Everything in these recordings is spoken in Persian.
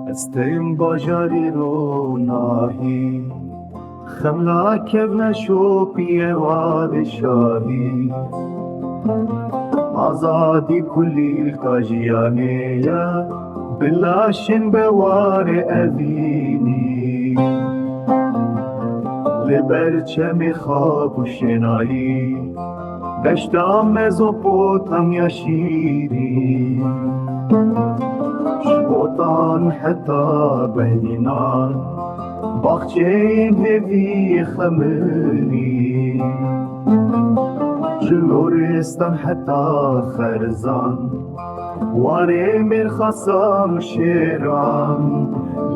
استیم باجاری رو ناهی خملاک نشو پیواد شاهی آزادی کلی کاجیانه یا بلاشن بوار ابینی لبرچم خواب و شنایی دشتام مزوپوتامیا شیری شبوطان حتى بهدینان باغچه نوی خمرنی جلورستان حتى خرزان واره مرخصام شیران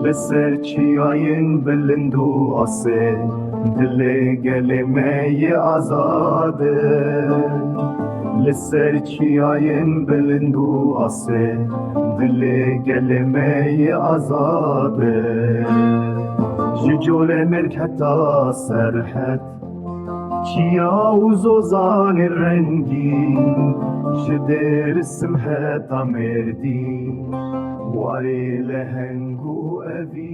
لسر چیاین بلندو آسه دل گلمه آزاده لسر چیاین بلندو آسه دل گلمه آزاده ججول ملک حتی سرحت چیا و زوزان رنگین شدر سمحت مردین واری لهنگو أبي